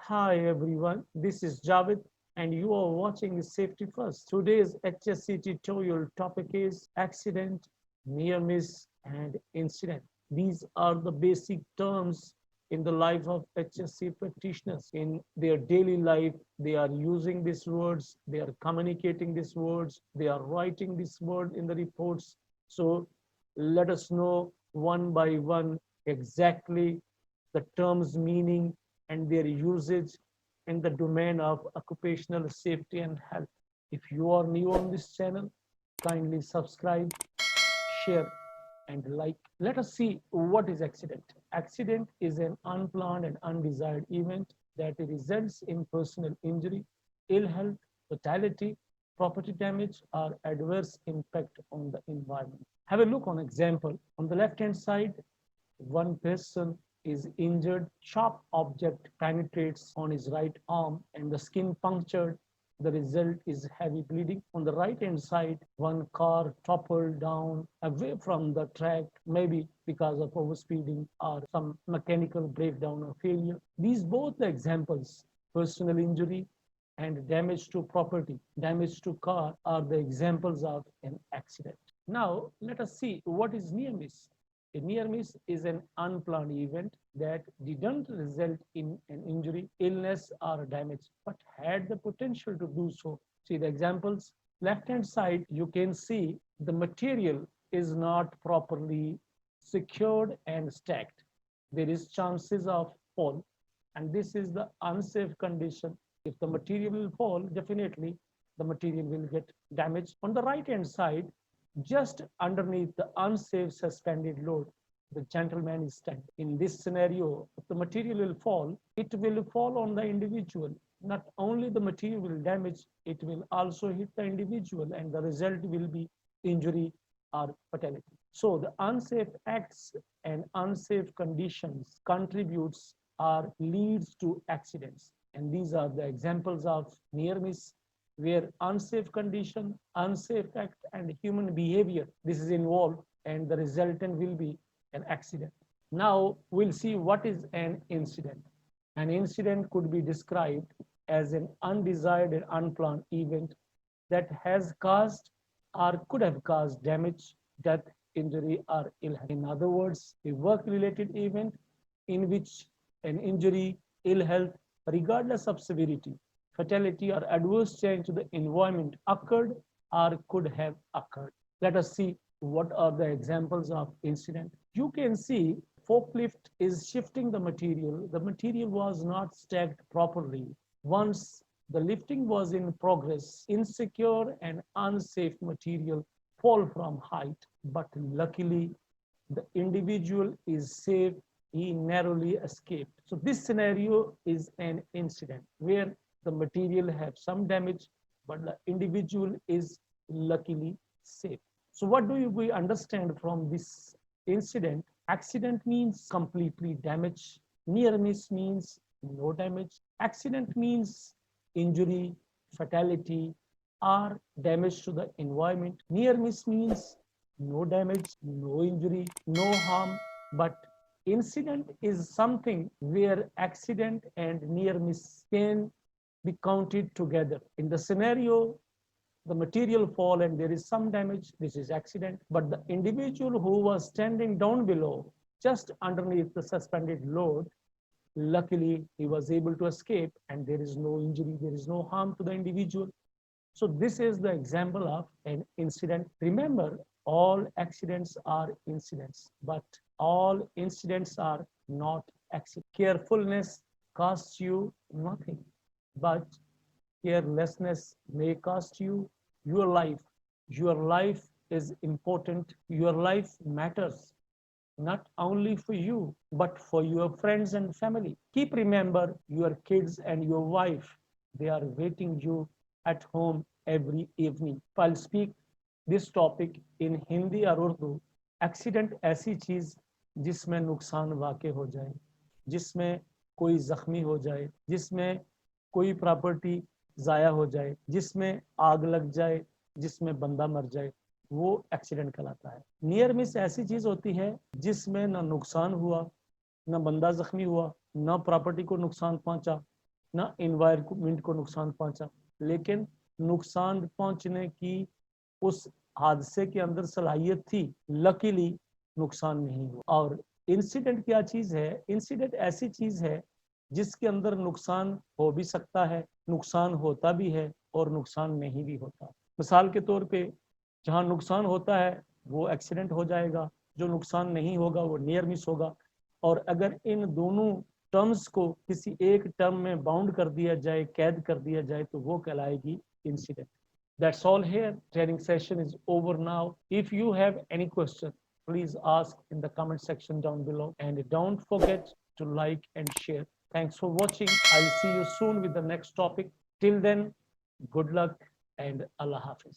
Hi everyone, this is Javed and you are watching Safety First. Today's HSC tutorial topic is accident, near miss and incident. These are the basic terms in the life of HSC practitioners. In their daily life, they are using these words, they are communicating these words, they are writing this word in the reports. So let us know one by one exactly the terms meaning and their usage in the domain of occupational safety and health. If you are new on this channel, kindly subscribe, share, and like. Let us see what is accident. Accident is an unplanned and undesired event that results in personal injury, ill health, fatality, property damage, or adverse impact on the environment. Have a look on example. On the left hand side, one person is injured, sharp object penetrates on his right arm and the skin punctured. The result is heavy bleeding. On the right hand side, one car toppled down away from the track, maybe because of overspeeding or some mechanical breakdown or failure. These both the examples, personal injury and damage to property, damage to car, are the examples of an accident. Now, let us see what is near miss. A near miss is an unplanned event that didn't result in an injury, illness, or damage, but had the potential to do so. See the examples. Left hand side, you can see the material is not properly secured and stacked. There is chances of fall, and this is the unsafe condition. If the material will fall, definitely the material will get damaged. On the right hand side, just underneath the unsafe suspended load, the gentleman is standing. In this scenario, if the material will fall, it will fall on the individual. Not only the material will damage, it will also hit the individual, and the result will be injury or fatality. So the unsafe acts and unsafe conditions contributes or leads to accidents. And these are the examples of near miss, where unsafe condition, unsafe act, and human behavior, this is involved, and the resultant will be an accident. Now we'll see what is an incident. An incident could be described as an undesired and unplanned event that has caused or could have caused damage, death, injury, or ill health. In other words, a work-related event in which an injury, ill health, regardless of severity, fatality, or adverse change to the environment occurred or could have occurred. Let us see what are the examples of incident. You can see forklift is shifting the material. The material was not stacked properly. Once the lifting was in progress, insecure and unsafe material fall from height, but luckily the individual is safe. He narrowly escaped. So this scenario is an incident where the material have some damage, but the individual is luckily safe. So what do we understand from this incident? Accident means completely damage. Near miss means no damage. Accident means injury, fatality, or damage to the environment. Near miss means no damage, no injury, no harm, but incident is something where accident and near miss can be counted together. In the scenario, the material fall and there is some damage, this is accident, but the individual who was standing down below, just underneath the suspended load, luckily he was able to escape and there is no injury, there is no harm to the individual. So this is the example of an incident. Remember, all accidents are incidents, but all incidents are not accidents. Carefulness costs you nothing, but carelessness may cost you your life. Your life is important. Your life matters, not only for you, but for your friends and family. Keep remember your kids and your wife. They are waiting you at home every evening. I'll speak this topic in Hindi or Urdu. Accident ऐसी चीज जिसमें नुकसान वाक़ हो जाए, जिसमें कोई जख्मी हो जाए, जिसमें कोई प्रॉपर्टी ज़ाया हो जाए, जिसमें आग लग जाए, जिसमें बंदा मर जाए, वो एक्सीडेंट कहलाता है। नियर मिस ऐसी चीज होती है जिसमें ना नुकसान हुआ, ना बंदा जख्मी हुआ, ना प्रॉपर्टी को नुकसान पहुंचा, ना इन्वायरमेंट को नुकसान पहुंचा, लेकिन नुकसान पहुंचने की उस हादसे के अंदर सलाहियत थी, लकीली नुकसान नहीं हुआ। और इंसिडेंट क्या चीज है? इंसिडेंट ऐसी चीज है जिसके अंदर नुकसान हो भी सकता है, नुकसान होता भी है और नुकसान नहीं भी होता। मिसाल के तौर पे जहाँ नुकसान होता है वो एक्सीडेंट हो जाएगा, जो नुकसान नहीं होगा वो नियर मिस होगा। और अगर इन दोनों टर्म्स को किसी एक टर्म में बाउंड कर दिया जाए, कैद कर दिया जाए, तो वो कहलाएगी incident. That's all here. Training session is over now. If you have any question, please ask in the comment section down below. And don't forget to like and share. Thanks for watching. I'll see you soon with the next topic. Till then, good luck and Allah Hafiz.